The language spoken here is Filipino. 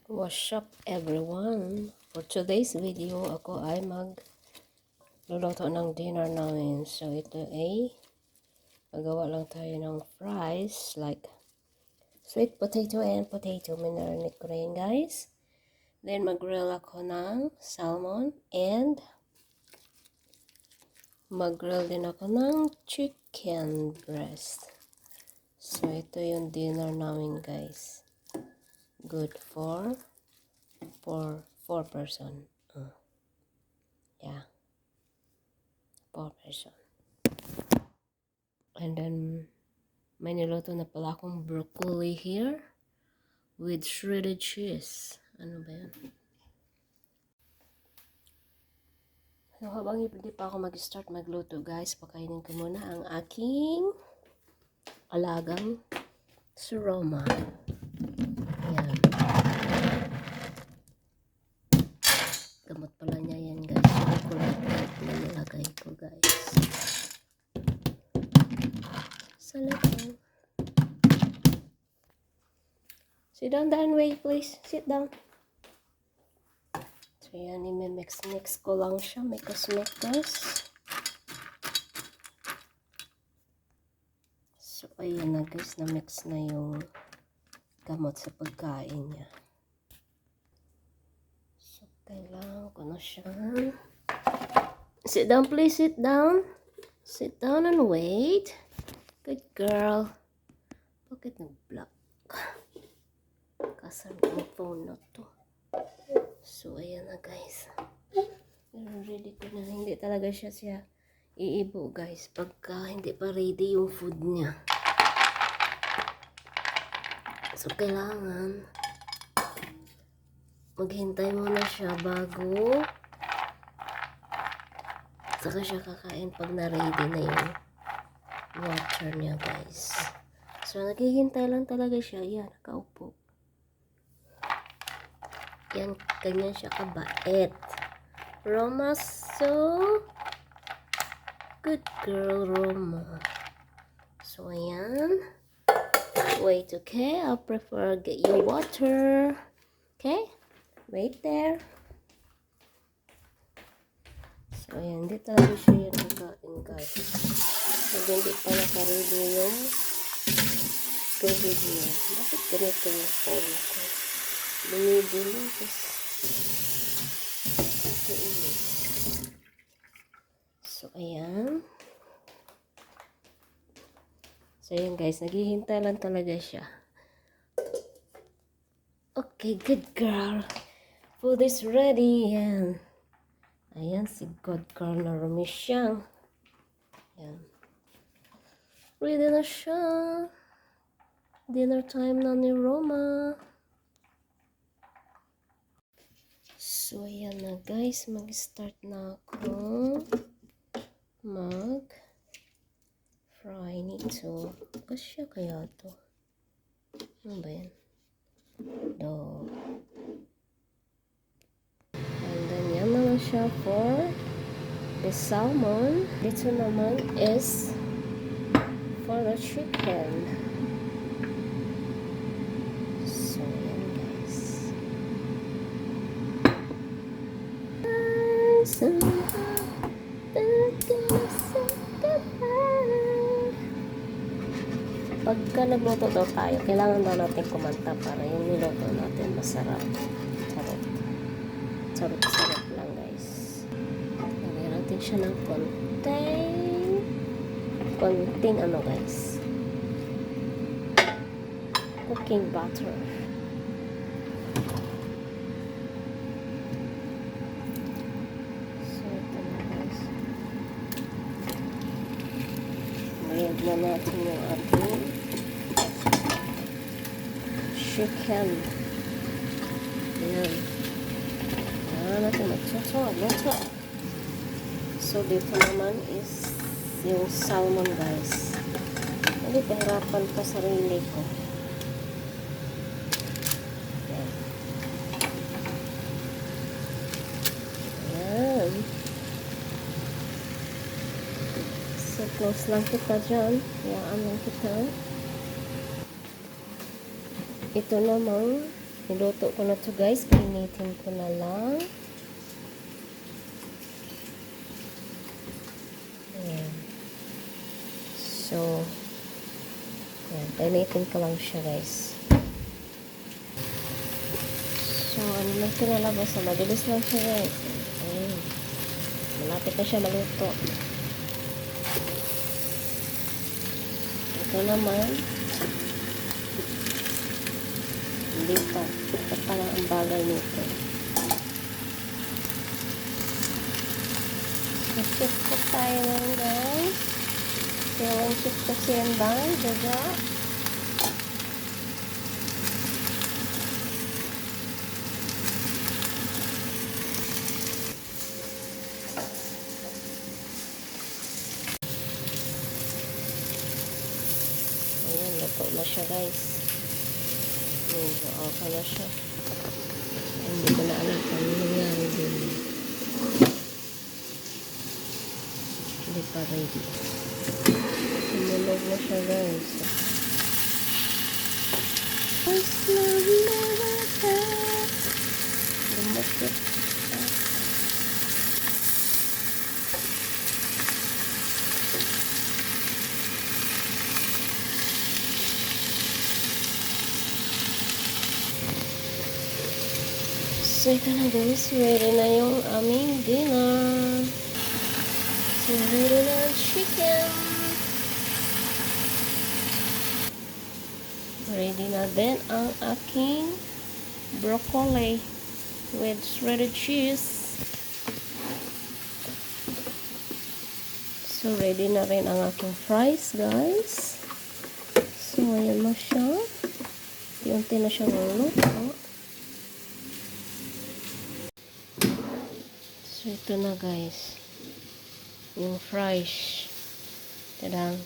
What's up everyone? For today's video, ako ay magluluto ng dinner namin. So ito ay magawa lang tayo ng fries like sweet potato and potato. Minarinig ko na yun guys. Then mag-grill ako ng salmon and mag-grill din ako ng chicken breast. So ito yung dinner namin guys. Good for 4 person. Yeah. 4 person. And then, may niluto na pala akong broccoli here with shredded cheese. Ano ba yan? So, habang hindi pa ako mag-start magluto guys, pakainin ko muna ang aking alagang si Roma. Ayan. Gamot pala niya yan guys. Chocolate na nilagay ko guys. Salamat. Sit down, Danway, please. Sit down. So, yan. I-mix ko lang siya. Mix. So, ayan na guys. Na-mix na yung gamot sa pagkain niya. So, kailangan ko na siya. Sit down, please. Sit down. Sit down and wait. Good girl. Bakit nag-block? Kasar ang phone na to. So, ayan na guys. Ready ko na. Hindi talaga siya iibo guys. Pagka hindi pa ready yung food niya. So, kailangan maghintay muna siya bago saka siya kakain pag na-ready na yung water niya guys. So, naghihintay lang talaga siya. Yan, nakaupo. Yan, ganyan siya kabait. Roma, so good girl, Roma. So, ayan. Wait, okay? I'll prefer get your water. Okay? Wait there. So, ayan. Hindi talaga siya yung kakain, guys. So, hindi pa nakaready yung tubig niya. Bakit ganito yung phone ko? Bumibili kasi inis. So, ayan. So, ayan guys. Naghihintay lang talaga siya. Okay, good girl. Food is ready. Ayan. Ayan, si good girl na rumisyang. Ayan. Ready na siya. Dinner time na ni Roma. So, ayan na guys. Mag-start na ako mag-fry nito. Kasya kaya to? Ano ba yan? Do. And then, yan naman siya for the salmon. Dito naman is for the chicken. So, yan guys. Pagka nagluto daw tayo, kailangan daw natin kumanta para yung niluto natin masarap. Sarap lang guys. Lagyan natin siya ng konting ano guys, cooking butter. So ito na guys. Mayag na natin yung ating chicken. Ayan. Natin magsoso. So, dito naman is yung salmon, guys. Hindi, pahirapan pa sarili ko. Ayan. Ayan. So, close lang kita dyan. Hayaan lang kita. Ito namang Niluto ko na to guys. Painitin ko na lang. Ayan. So, ayan. Painitin ko lang siya guys. So, ano lang pinalabas na. Mabilis lang siya guys. Ayan. Malapit na siya maluto. Ito naman. Hindi pa. Ito pa lang ang bagay nito. Shift ko tayo lang guys. Kailan shift kasi yan bang? Jaga. Ayan, luto na siya guys. Medyo okay na siya. Hindi ko na alam kung ano nangyari din. Hindi pa ready. Tumunog na siya guys. First love never hurt. Lumapit. So, ito na guys. Ready na yung aming dinner. So, ready na ang chicken. Ready na din ang aking broccoli with shredded cheese. So, ready na rin ang aking fries, guys. So, ayan na siya. Unti na siyang luto. So, ito na, guys. Yung fries. Tadang.